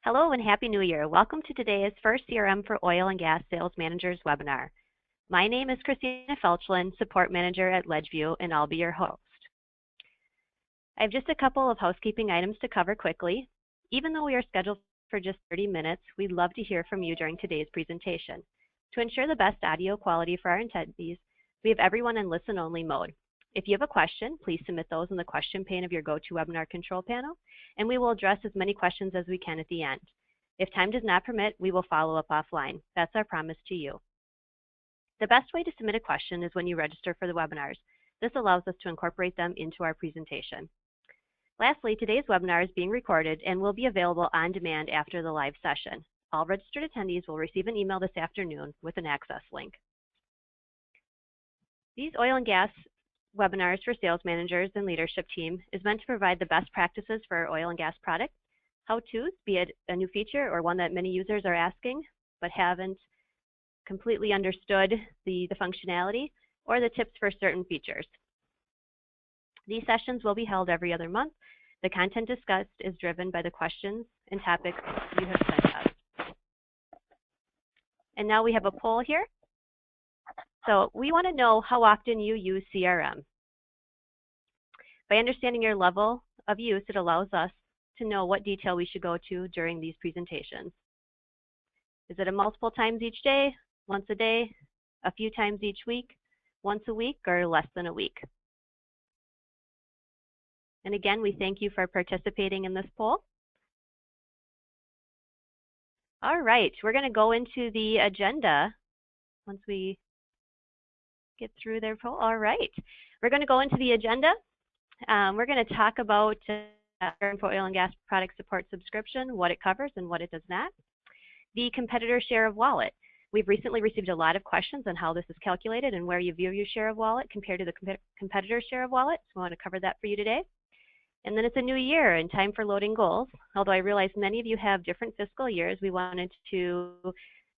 Hello and Happy New Year. Welcome to today's first CRM for Oil and Gas Sales Managers webinar. My name is Christina Felchlin, Support Manager at LedgeView, and I'll be your host. I have just a couple of housekeeping items to cover quickly. Even though we are scheduled for just 30 minutes, we'd love to hear from you during today's presentation. To ensure the best audio quality for our attendees, we have everyone in listen-only mode. If you have a question, please submit those in the question pane of your GoToWebinar control panel, and we will address as many questions as we can at the end. If time does not permit, we will follow up offline. That's our promise to you. The best way to submit a question is when you register for the webinars. This allows us to incorporate them into our presentation. Lastly, today's webinar is being recorded and will be available on demand after the live session. All registered attendees will receive an email this afternoon with an access link. These oil and gas webinars for sales managers and leadership team is meant to provide the best practices for our oil and gas product, how-tos, be it a new feature or one that many users are asking but haven't completely understood the functionality, or the tips for certain features. These sessions will be held every other month. The content discussed is driven by the questions and topics you have sent us. And now we have a poll here. So we want to know how often you use CRM. By understanding your level of use, it allows us to know what detail we should go to during these presentations. Is it a multiple times each day, once a day, a few times each week, once a week, or less than a week? And again, we thank you for participating in this poll. All right, we're going to go into the agenda once we get through their poll. All right, we're going to go into the agenda. We're going to talk about for oil and gas product support subscription, what it covers and what it does not. The competitor share of wallet. We've recently received a lot of questions on how this is calculated and where you view your share of wallet compared to the competitor share of wallet. So I want to cover that for you today. And then it's a new year and time for loading goals. Although I realize many of you have different fiscal years, we wanted to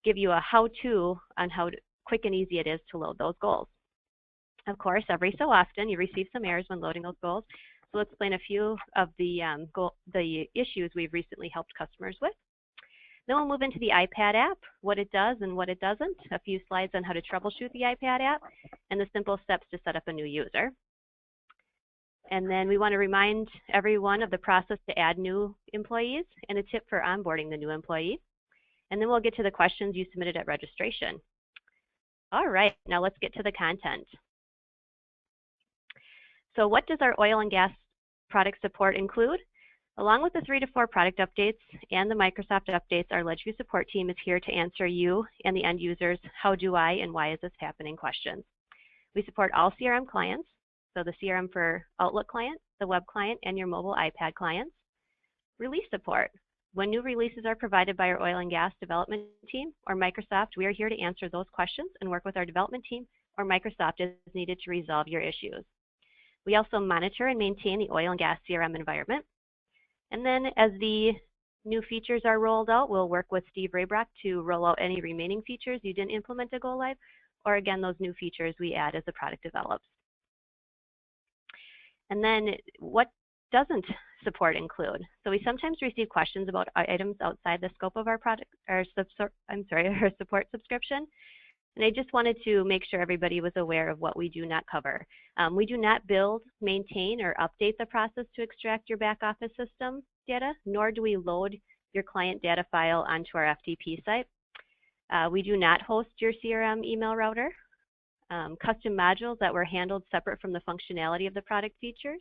give you a how-to on how quick and easy it is to load those goals. Of course, every so often you receive some errors when loading those goals. So let's explain a few of the issues we've recently helped customers with. Then we'll move into the iPad app, what it does and what it doesn't, a few slides on how to troubleshoot the iPad app, and the simple steps to set up a new user. And then we want to remind everyone of the process to add new employees and a tip for onboarding the new employee. And then we'll get to the questions you submitted at registration. All right, now let's get to the content. So what does our oil and gas product support include? Along with the 3 to 4 product updates and the Microsoft updates, our LedgeView support team is here to answer you and the end users, how do I and why is this happening questions. We support all CRM clients, so the CRM for Outlook client, the web client, and your mobile iPad clients. Release support. When new releases are provided by our oil and gas development team or Microsoft, we are here to answer those questions and work with our development team or Microsoft as needed to resolve your issues. We also monitor and maintain the oil and gas CRM environment. And then as the new features are rolled out, we'll work with Steve Raybrock to roll out any remaining features you didn't implement to go live, or again, those new features we add as the product develops. And then what doesn't support include? So we sometimes receive questions about items outside the scope of our product, our support subscription. And I just wanted to make sure everybody was aware of what we do not cover. We do not build, maintain, or update the process to extract your back office system data, nor do we load your client data file onto our FTP site. We do not host your CRM email router. Custom modules that were handled separate from the functionality of the product features.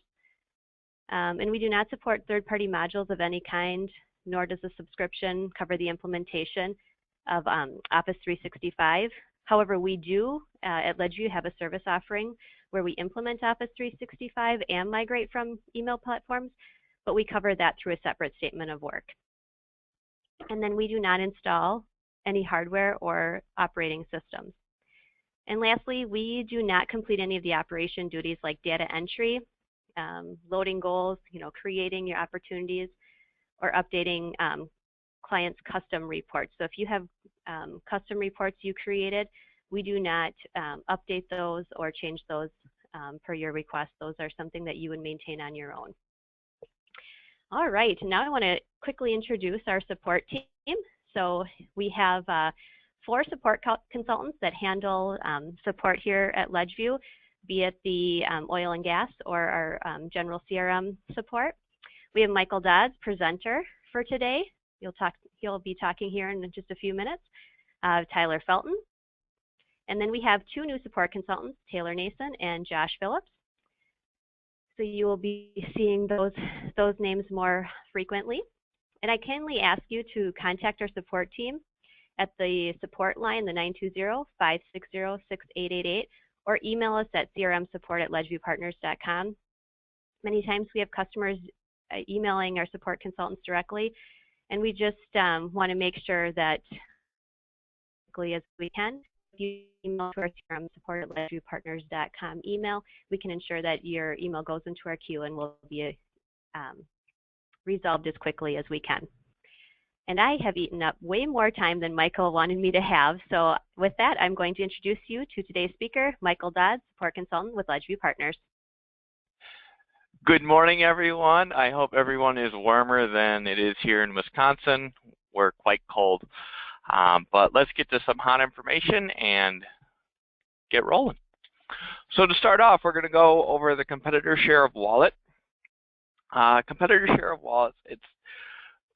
And we do not support third-party modules of any kind, nor does the subscription cover the implementation of Office 365. However, we do at LedgeView have a service offering where we implement Office 365 and migrate from email platforms, but we cover that through a separate statement of work. And then we do not install any hardware or operating systems. And lastly, we do not complete any of the operation duties like data entry, loading goals, creating your opportunities, or updating clients' custom reports. So if you have custom reports you created, we do not update those or change those per your request. Those are something that you would maintain on your own. All right, now I want to quickly introduce our support team. So we have 4 support consultants that handle support here at Ledgeview, be it the oil and gas or our general CRM support. We have Michael Dodds, presenter for today. He'll be talking here in just a few minutes. Tyler Felton. And then we have 2 new support consultants, Taylor Nason and Josh Phillips. So you will be seeing those names more frequently. And I kindly ask you to contact our support team at the support line, the 920-560-6888, or email us at crmsupport@ledgeviewpartners.com. Many times we have customers emailing our support consultants directly, and we just want to make sure that as quickly as we can, if you email to our CRM support@ledgeviewpartners.com email, we can ensure that your email goes into our queue and will be resolved as quickly as we can. And I have eaten up way more time than Michael wanted me to have. So with that, I'm going to introduce you to today's speaker, Michael Dodds, support consultant with Ledgeview Partners. Good morning, everyone. I hope everyone is warmer than it is here in Wisconsin. We're quite cold. But let's get to some hot information and get rolling. So to start off, we're going to go over the competitor share of wallet. Competitor share of wallet, it's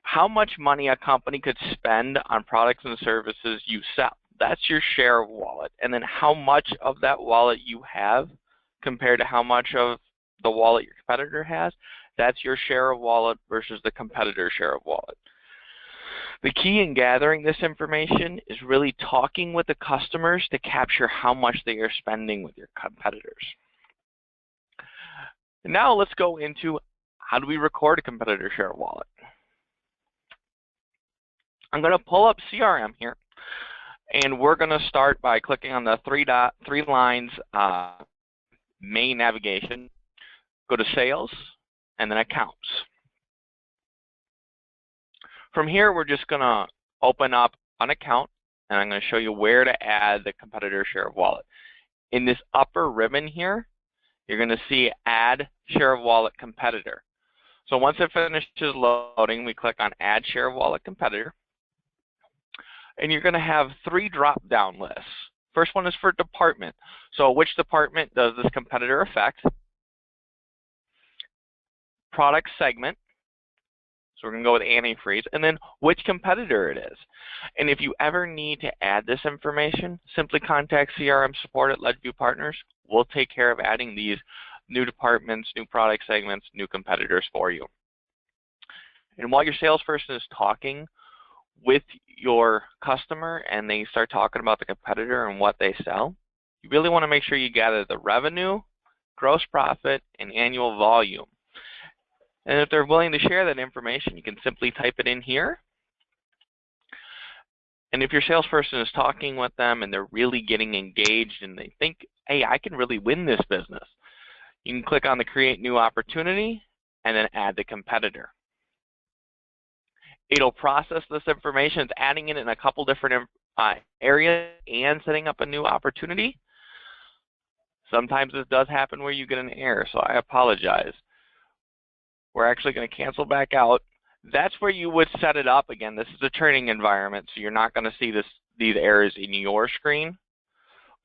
how much money a company could spend on products and services you sell. That's your share of wallet. And then how much of that wallet you have compared to how much of the wallet your competitor has, that's your share of wallet versus the competitor share of wallet. The key in gathering this information is really talking with the customers to capture how much they are spending with your competitors. And now let's go into how do we record a competitor share of wallet. I'm going to pull up CRM here, and we're going to start by clicking on the three lines main navigation. Go to sales and then accounts. From here, we're just going to open up an account, and I'm going to show you where to add the competitor share of wallet. In this upper ribbon here, you're going to see add share of wallet competitor. So once it finishes loading, we click on add share of wallet competitor. And you're going to have 3 drop-down lists. First one is for department. So which department does this competitor affect? Product segment. So we're going to go with antifreeze. And then which competitor it is. And if you ever need to add this information, simply contact CRM Support at Ledgeview Partners. We'll take care of adding these new departments, new product segments, new competitors for you. And while your salesperson is talking with your customer and they start talking about the competitor and what they sell, you really want to make sure you gather the revenue, gross profit, and annual volume. And if they're willing to share that information, you can simply type it in here. And if your salesperson is talking with them and they're really getting engaged and they think, hey, I can really win this business, you can click on the Create New Opportunity and then add the competitor. It'll process this information. It's adding it in a couple different areas and setting up a new opportunity. Sometimes this does happen where you get an error, so I apologize. We're actually going to cancel back out. That's where you would set it up. Again, this is a training environment, so you're not going to see these errors in your screen.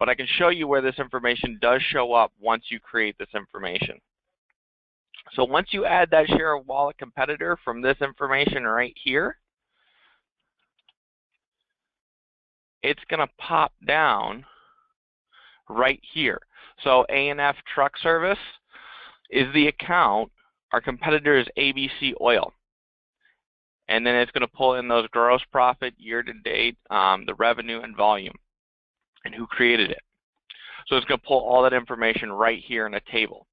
But I can show you where this information does show up once you create this information. So once you add that share of wallet competitor from this information right here, it's going to pop down right here. So A&F Truck Service is the account. Our competitor is ABC Oil. And then it's going to pull in those gross profit, year-to-date, the revenue and volume, and who created it. So it's going to pull all that information right here in a table.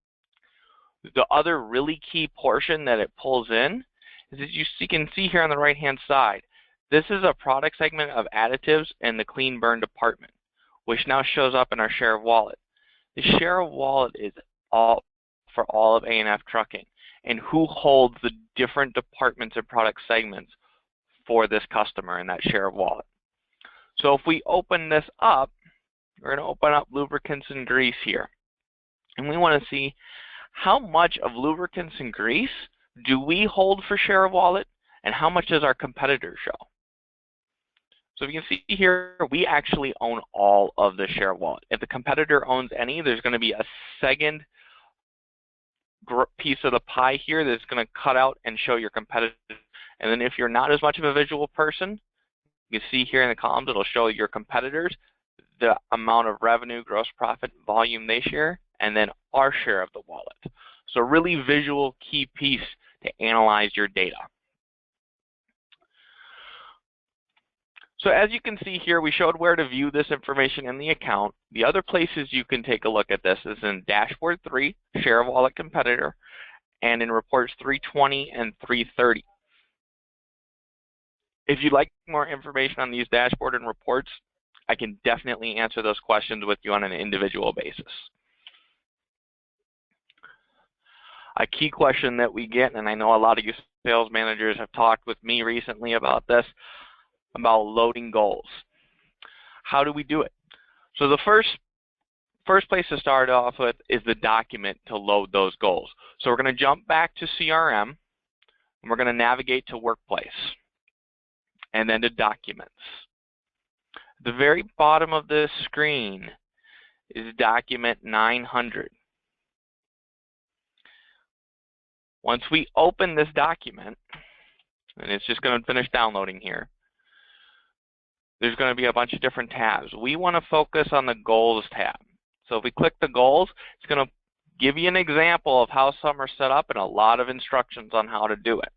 The other really key portion that it pulls in is that you can see here on the right-hand side, this is a product segment of additives in the clean burn department, which now shows up in our share of wallet. The share of wallet is all for all of A&F Trucking and who holds the different departments and product segments for this customer in that share of wallet. So if we open this up, we're going to open up lubricants and grease here. And we want to see how much of lubricants and grease do we hold for share of wallet, and how much does our competitor show? So if you can see here, we actually own all of the share of wallet. If the competitor owns any, there's going to be a second piece of the pie here that's going to cut out and show your competitor. And then if you're not as much of a visual person, you can see here in the columns, it'll show your competitors, the amount of revenue, gross profit, volume they share, and then our share of the wallet. So really visual key piece to analyze your data. So as you can see here, we showed where to view this information in the account. The other places you can take a look at this is in Dashboard 3, Share of Wallet Competitor, and in Reports 320 and 330. If you'd like more information on these dashboard and reports, I can definitely answer those questions with you on an individual basis. A key question that we get, and I know a lot of you sales managers have talked with me recently about this, about loading goals. How do we do it? So the first place to start off with is the document to load those goals. So we're going to jump back to CRM, and we're going to navigate to Workplace, and then to Documents. The very bottom of this screen is document 900. Once we open this document, and it's just going to finish downloading here, there's going to be a bunch of different tabs. We want to focus on the Goals tab. So if we click the Goals, it's going to give you an example of how some are set up and a lot of instructions on how to do it.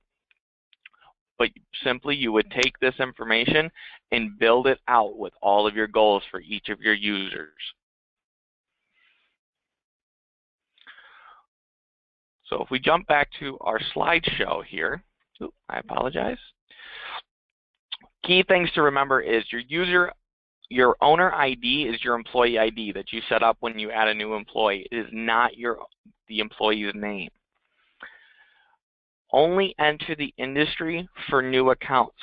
But simply, you would take this information and build it out with all of your goals for each of your users. So if we jump back to our slideshow here, I apologize. Key things to remember is your owner ID is your employee ID that you set up when you add a new employee. It is not the employee's name. Only enter the industry for new accounts.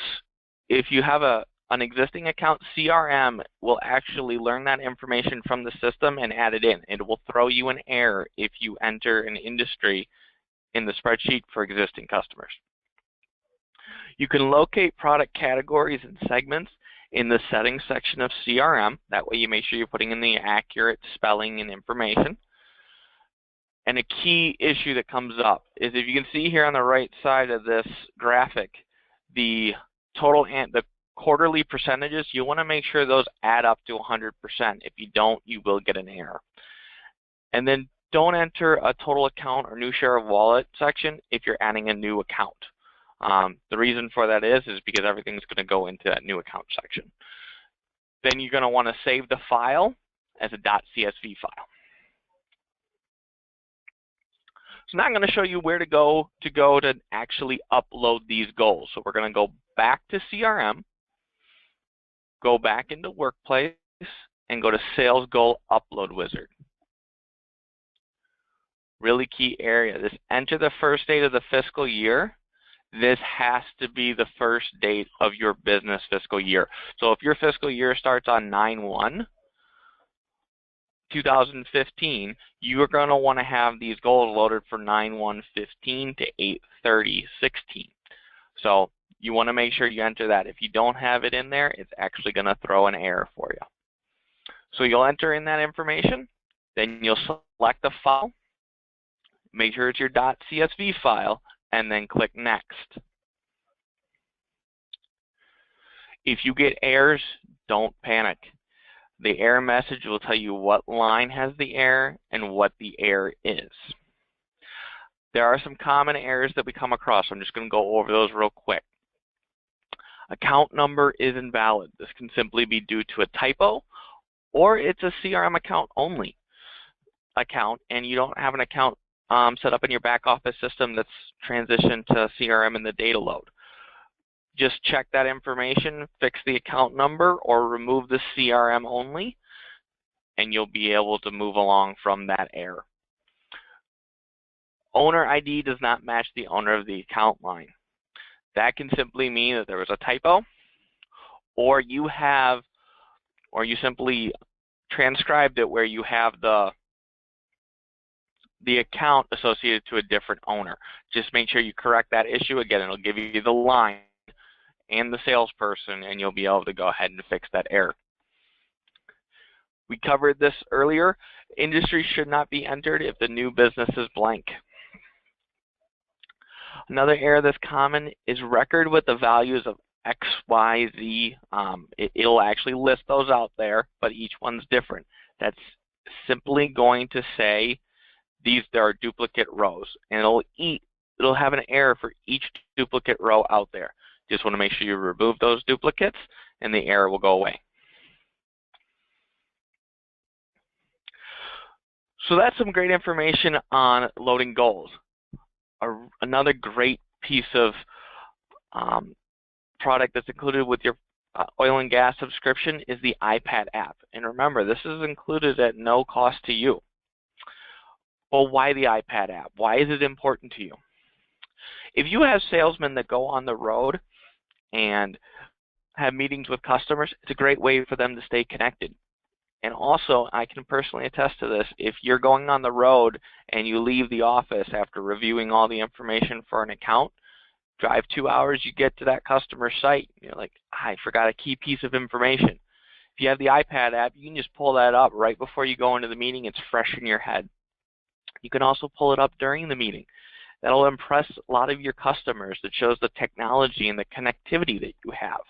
If you have an existing account, CRM will actually learn that information from the system and add it in. It will throw you an error if you enter an industry in the spreadsheet for existing customers. You can locate product categories and segments in the settings section of CRM. That way you make sure you're putting in the accurate spelling and information. And a key issue that comes up is, if you can see here on the right side of this graphic, the total and the quarterly percentages, you want to make sure those add up to 100%. If you don't, you will get an error. And then don't enter a total account or new share of wallet section if you're adding a new account. The reason for that is because everything's going to go into that new account section. Then you're going to want to save the file as a .csv file. So now I'm going to show you where to go to actually upload these goals. So we're going to go back to CRM, go back into Workplace, and go to Sales Goal Upload Wizard. Really key area. This enter the first date of the fiscal year. This has to be the first date of your business fiscal year. So if your fiscal year starts on 9/1/2015, you are going to want to have these goals loaded for 9/1/15 to 8/30/16. So you want to make sure you enter that. If you don't have it in there, it's actually going to throw an error for you. So you'll enter in that information, then you'll select the file, make sure it's your .csv file, and then click Next. If you get errors, don't panic. The error message will tell you what line has the error and what the error is. There are some common errors that we come across. I'm just going to go over those real quick. Account number is invalid. This can simply be due to a typo, or it's a CRM account only account, and you don't have an account set up in your back office system that's transitioned to CRM in the data load. Just check that information, fix the account number, or remove the CRM only, and you'll be able to move along from that error. Owner ID does not match the owner of the account line. That can simply mean that there was a typo, or you simply transcribed it where you have the the account associated to a different owner. Just make sure you correct that issue. Again, it'll give you the line and the salesperson, and you'll be able to go ahead and fix that error. We covered this earlier. Industry should not be entered if the new business is blank. Another error that's common is record with the values of X, Y, Z. It'll actually list those out there, but each one's different. That's simply going to say there are duplicate rows, and it'll have an error for each duplicate row out there. Just want to make sure you remove those duplicates, and the error will go away. So that's some great information on loading goals. Another great piece of product that's included with your oil and gas subscription is the iPad app. And remember, this is included at no cost to you. Well, why the iPad app? Why is it important to you? If you have salesmen that go on the road and have meetings with customers, it's a great way for them to stay connected. And also, I can personally attest to this, if you're going on the road and you leave the office after reviewing all the information for an account, drive 2 hours, you get to that customer site, you're like, I forgot a key piece of information. If you have the iPad app, you can just pull that up right before you go into the meeting. It's fresh in your head. You can also pull it up during the meeting. That'll impress a lot of your customers. That shows the technology and the connectivity that you have.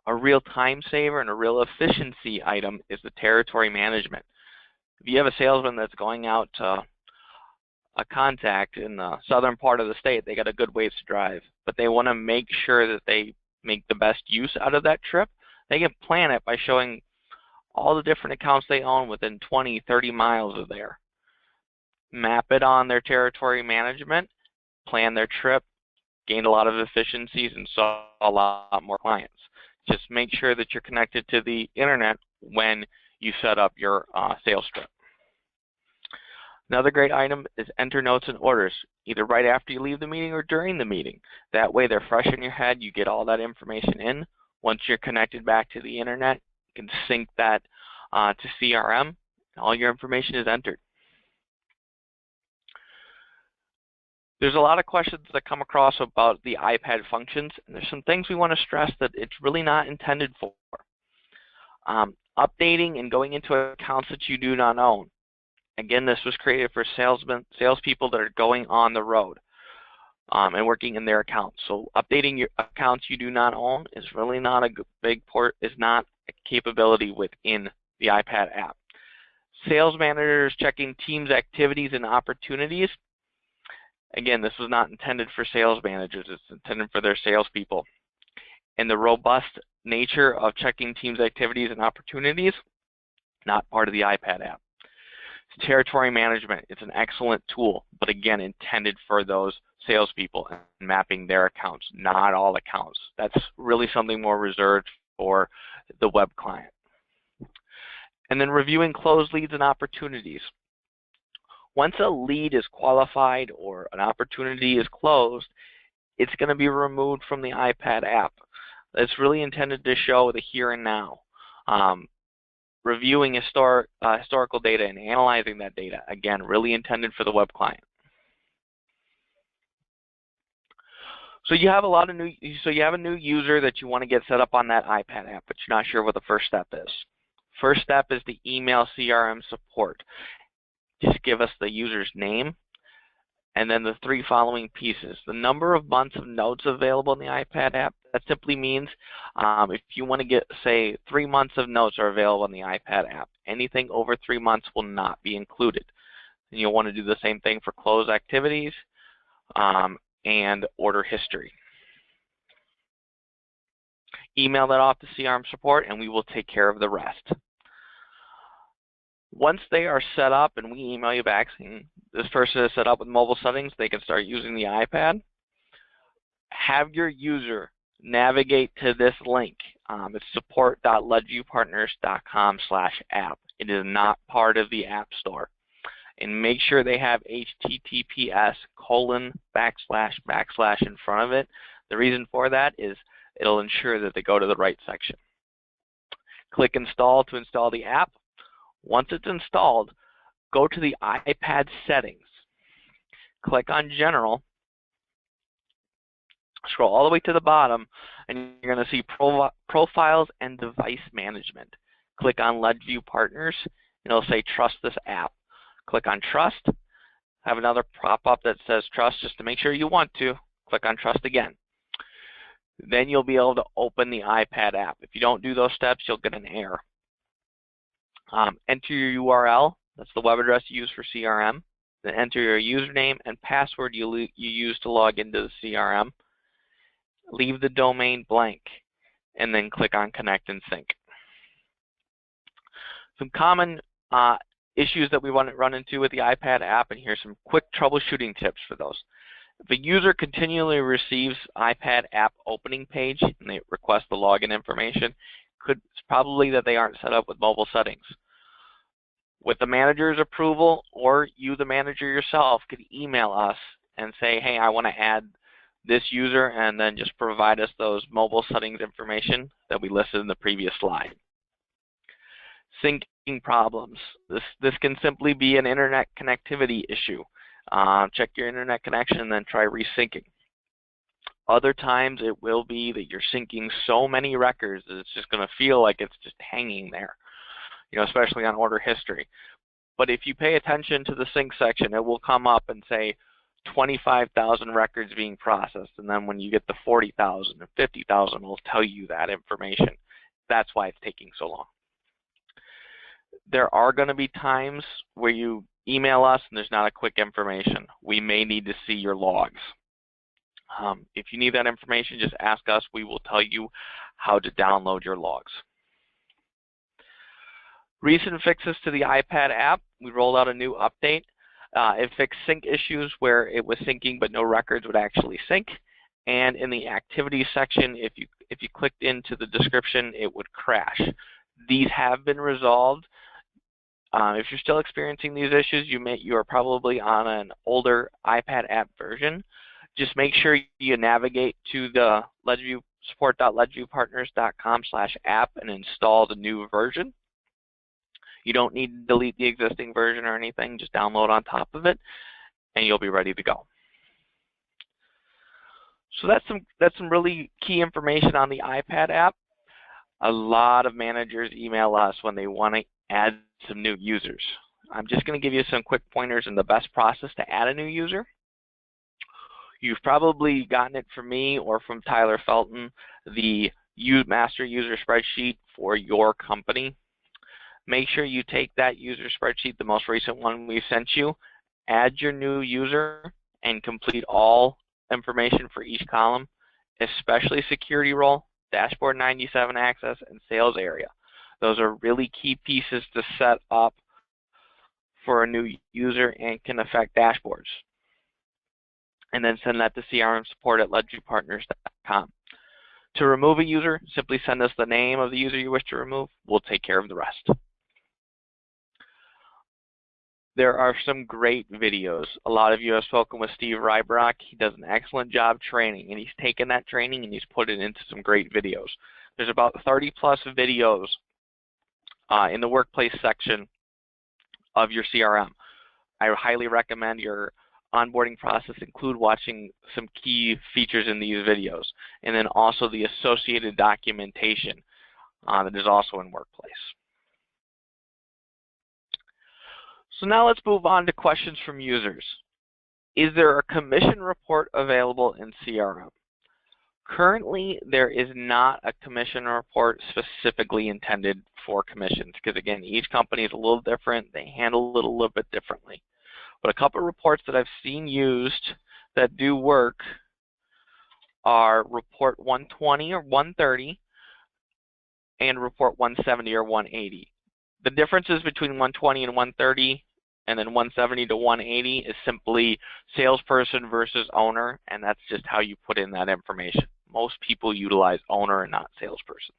A real time saver and a real efficiency item is the territory management. If you have a salesman that's going out to a contact in the southern part of the state, they got a good ways to drive, but they want to make sure that they make the best use out of that trip. They can plan it by showing all the different accounts they own within 20, 30 miles of there. Map it on their territory management, plan their trip, gain a lot of efficiencies, and saw a lot more clients. Just make sure that you're connected to the internet when you set up your sales trip. Another great item is enter notes and orders, either right after you leave the meeting or during the meeting. That way they're fresh in your head. You get all that information in. Once you're connected back to the internet, you can sync that to CRM, and all your information is entered. There's a lot of questions that come across about the iPad functions, and there's some things we want to stress that it's really not intended for. Updating and going into accounts that you do not own. Again, this was created for salespeople that are going on the road and working in their accounts. So updating your accounts you do not own is really not a is not a capability within the iPad app. Sales managers checking teams' activities and opportunities. Again, this was not intended for sales managers. It's intended for their salespeople. And the robust nature of checking teams' activities and opportunities, not part of the iPad app. Territory management, it's an excellent tool, but again, intended for those salespeople and mapping their accounts, not all accounts. That's really something more reserved for the web client. And then reviewing closed leads and opportunities. Once a lead is qualified or an opportunity is closed, it's going to be removed from the iPad app. It's really intended to show the here and now. Reviewing historical data and analyzing that data, again, really intended for the web client. So you have a new user that you want to get set up on that iPad app, but you're not sure what the first step is. First step is the email CRM support. Just give us the user's name and then the 3 following pieces. The number of months of notes available in the iPad app. That simply means if you want to get, say, 3 months of notes are available in the iPad app. Anything over 3 months will not be included. And you'll want to do the same thing for close activities and order history. Email that off to CRM Support and we will take care of the rest. Once they are set up and we email you back saying this person is set up with mobile settings, they can start using the iPad. Have your user navigate to this link. It's support.ledgerpartners.com/app. It is not part of the App Store. And make sure they have https:// in front of it. The reason for that is it'll ensure that they go to the right section. Click Install to install the app. Once it's installed, go to the iPad settings, click on General, scroll all the way to the bottom, and you're going to see Profiles and Device Management. Click on LedView Partners, and it'll say Trust this app. Click on Trust. Have another pop-up that says Trust just to make sure you want to. Click on Trust again. Then you'll be able to open the iPad app. If you don't do those steps, you'll get an error. Enter your URL. That's the web address you use for CRM. Then enter your username and password you use to log into the CRM. Leave the domain blank, and then click on Connect and Sync. Some common issues that we want to run into with the iPad app, and here's some quick troubleshooting tips for those. If a user continually receives iPad app opening page and they request the login information, it's probably that they aren't set up with mobile settings. With the manager's approval, or you, the manager yourself, could email us and say, hey, I want to add this user, and then just provide us those mobile settings information that we listed in the previous slide. Syncing problems. This can simply be an internet connectivity issue. Check your internet connection and then try resyncing. Other times it will be that you're syncing so many records that it's just going to feel like it's just hanging there, especially on order history. But if you pay attention to the sync section, it will come up and say 25,000 records being processed, and then when you get to 40,000 or 50,000, it'll tell you that information. That's why it's taking so long. There are going to be times where you email us and there's not a quick information. We may need to see your logs. If you need that information, just ask us. We will tell you how to download your logs. Recent fixes to the iPad app. We rolled out a new update. It fixed sync issues where it was syncing but no records would actually sync. And in the activities section, if you clicked into the description, it would crash. These have been resolved. If you're still experiencing these issues, you are probably on an older iPad app version. Just make sure you navigate to the support.ledviewpartners.com/app and install the new version. You don't need to delete the existing version or anything. Just download on top of it, and you'll be ready to go. So that's some really key information on the iPad app. A lot of managers email us when they want to add some new users. I'm just going to give you some quick pointers in the best process to add a new user. You've probably gotten it from me or from Tyler Felton, the master user spreadsheet for your company. Make sure you take that user spreadsheet, the most recent one we sent you, add your new user, and complete all information for each column, especially security role, dashboard 97 access, and sales area. Those are really key pieces to set up for a new user and can affect dashboards. And then send that to CRM Support at ledviewpartners.com. To remove a user, simply send us the name of the user you wish to remove. We'll take care of the rest. There are some great videos. A lot of you have spoken with Steve Rybrock. He does an excellent job training, and he's taken that training and he's put it into some great videos. There's about 30+ videos in the workplace section of your CRM. I highly recommend your onboarding process include watching some key features in these videos, and then also the associated documentation that is also in workplace. So now let's move on to questions from users. Is there a commission report available in CRM? Currently, there is not a commission report specifically intended for commissions because, again, each company is a little different. They handle it a little bit differently. But a couple of reports that I've seen used that do work are Report 120 or 130 and Report 170 or 180. The differences between 120 and 130 and then 170 to 180 is simply salesperson versus owner, and that's just how you put in that information. Most people utilize owner and not salesperson.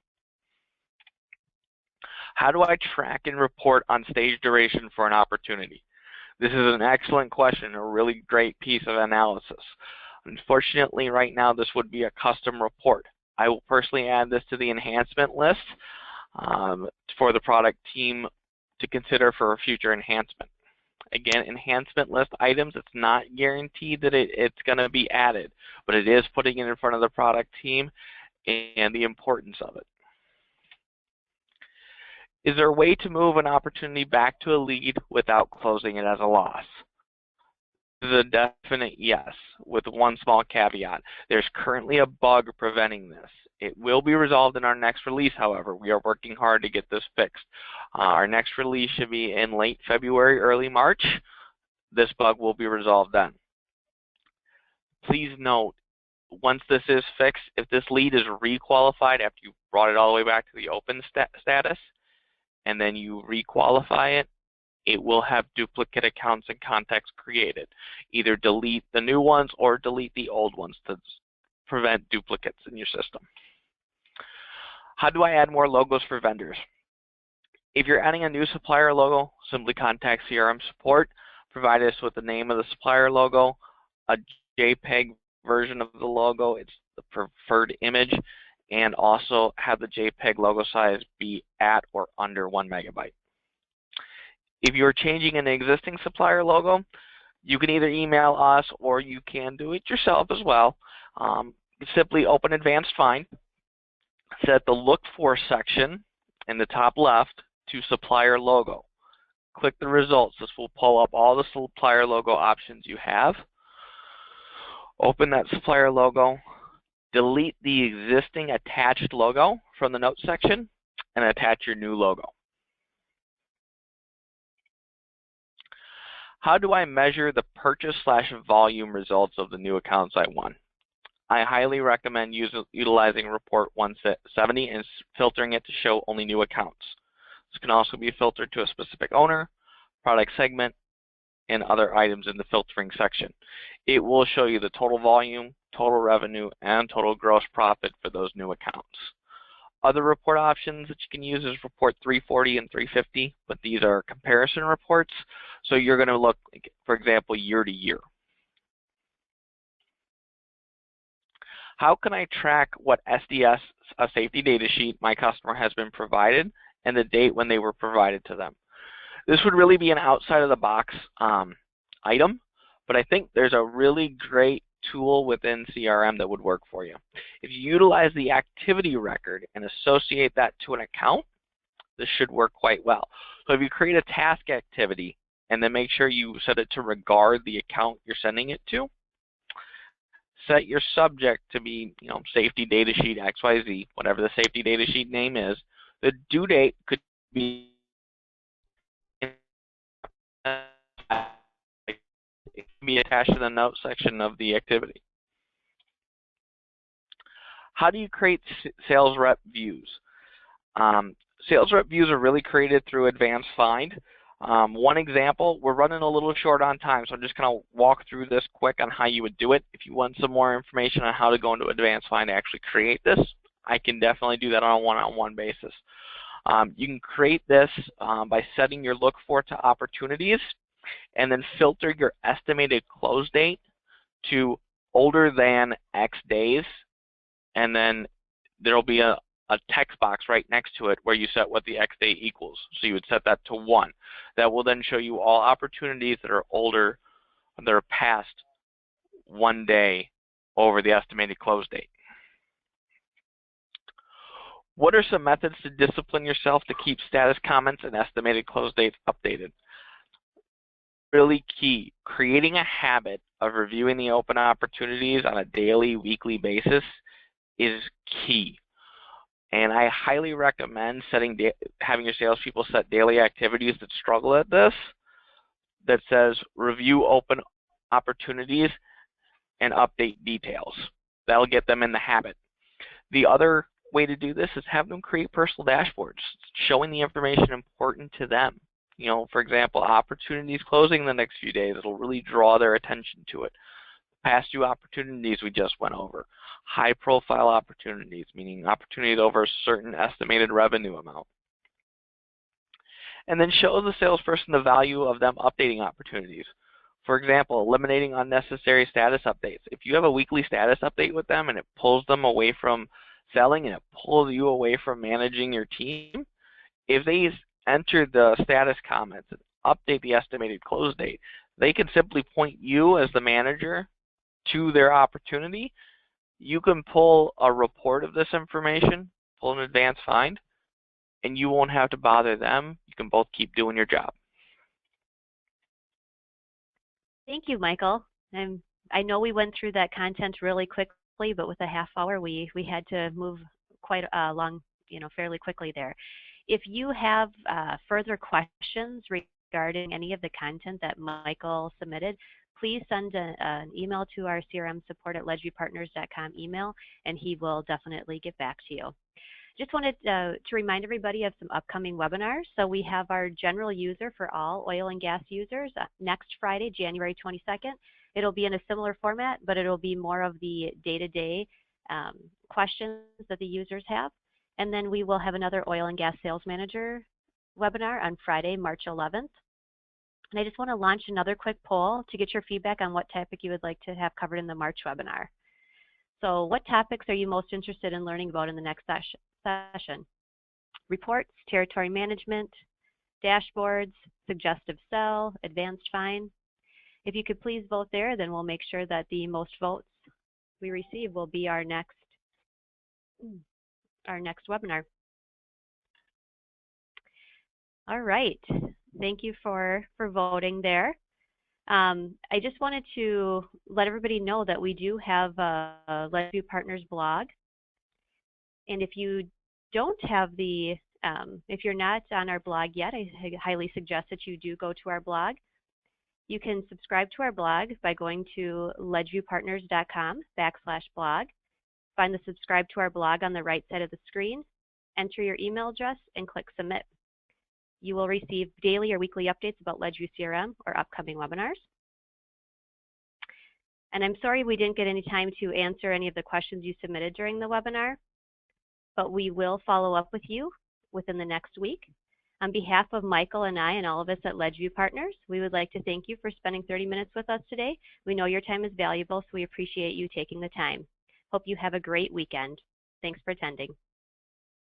How do I track and report on stage duration for an opportunity? This is an excellent question, a really great piece of analysis. Unfortunately, right now, this would be a custom report. I will personally add this to the enhancement list for the product team to consider for a future enhancement. Again, enhancement list items, it's not guaranteed that it's going to be added, but it is putting it in front of the product team and the importance of it. Is there a way to move an opportunity back to a lead without closing it as a loss? This is a definite yes, with one small caveat. There's currently a bug preventing this. It will be resolved in our next release, however. We are working hard to get this fixed. Our next release should be in late February, early March. This bug will be resolved then. Please note, once this is fixed, if this lead is requalified after you brought it all the way back to the open status, and then you requalify it, it will have duplicate accounts and contacts created. Either delete the new ones or delete the old ones to prevent duplicates in your system. How do I add more logos for vendors? If you're adding a new supplier logo, simply contact CRM Support. Provide us with the name of the supplier logo, a JPEG version of the logo, it's the preferred image, and also have the JPEG logo size be at or under 1 megabyte. If you're changing an existing supplier logo, you can either email us or you can do it yourself as well. Simply open Advanced Find, set the Look For section in the top left to Supplier Logo. Click the results. This will pull up all the supplier logo options you have. Open that supplier logo, delete the existing attached logo from the Notes section, and attach your new logo. How do I measure the purchase/volume results of the new accounts I won? I highly recommend utilizing Report 170 and filtering it to show only new accounts. This can also be filtered to a specific owner, product segment, and other items in the filtering section. It will show you the total volume, total revenue, and total gross profit for those new accounts. Other report options that you can use is Report 340 and 350, but these are comparison reports, so you're going to look, for example, year to year. How can I track what SDS, a safety data sheet, my customer has been provided and the date when they were provided to them? This would really be an outside of the box item, but I think there's a really great tool within CRM that would work for you. If you utilize the activity record and associate that to an account, this should work quite well. So if you create a task activity and then make sure you set it to regard the account you're sending it to, set your subject to be, safety data sheet XYZ, whatever the safety data sheet name is. The due date could be attached to the note section of the activity. How do you create sales rep views? Sales rep views are really created through Advanced Find. One example, we're running a little short on time, so I'm just going to walk through this quick on how you would do it. If you want some more information on how to go into Advanced Find to actually create this, I can definitely do that on a one-on-one basis. You can create this by setting your look for to opportunities and then filter your estimated close date to older than X days, and then there will be a text box right next to it where you set what the X day equals. So you would set that to 1. That will then show you all opportunities that are older, that are past 1 day over the estimated close date. What are some methods to discipline yourself to keep status comments and estimated close dates updated? Really key, creating a habit of reviewing the open opportunities on a daily, weekly basis is key. And I highly recommend having your salespeople set daily activities that struggle at this, that says review open opportunities and update details. That'll get them in the habit. The other way to do this is have them create personal dashboards, showing the information important to them. For example, opportunities closing in the next few days, it'll really draw their attention to it. Past due opportunities we just went over. High profile opportunities, meaning opportunities over a certain estimated revenue amount. And then show the salesperson the value of them updating opportunities. For example, eliminating unnecessary status updates. If you have a weekly status update with them and it pulls them away from selling and it pulls you away from managing your team, if they enter the status comments and update the estimated close date. They can simply point you as the manager to their opportunity. You can pull a report of this information, pull an advanced find, and you won't have to bother them. You can both keep doing your job. Thank you, Michael. I know we went through that content really quickly, but with a half hour, we had to move quite along, fairly quickly there. If you have further questions regarding any of the content that Michael submitted, please send an email to our CRM Support at ledgeviewpartners.com email, and he will definitely get back to you. Just wanted to remind everybody of some upcoming webinars. So we have our general user for all oil and gas users next Friday, January 22nd. It'll be in a similar format, but it'll be more of the day-to-day questions that the users have. And then we will have another oil and gas sales manager webinar on Friday, March 11th. And I just want to launch another quick poll to get your feedback on what topic you would like to have covered in the March webinar. So what topics are you most interested in learning about in the next session? Reports, territory management, dashboards, suggestive sell, advanced find. If you could please vote there, then we'll make sure that the most votes we receive will be our next webinar. All right, thank you for voting there. I just wanted to let everybody know that we do have a LedgeView Partners blog. And if you don't have if you're not on our blog yet, I highly suggest that you do go to our blog. You can subscribe to our blog by going to ledgeviewpartners.com/blog. Find the subscribe to our blog on the right side of the screen, enter your email address, and click submit. You will receive daily or weekly updates about LedgeView CRM or upcoming webinars. And I'm sorry we didn't get any time to answer any of the questions you submitted during the webinar, but we will follow up with you within the next week. On behalf of Michael and I and all of us at LedgeView Partners, we would like to thank you for spending 30 minutes with us today. We know your time is valuable, so we appreciate you taking the time. Hope you have a great weekend. Thanks for attending.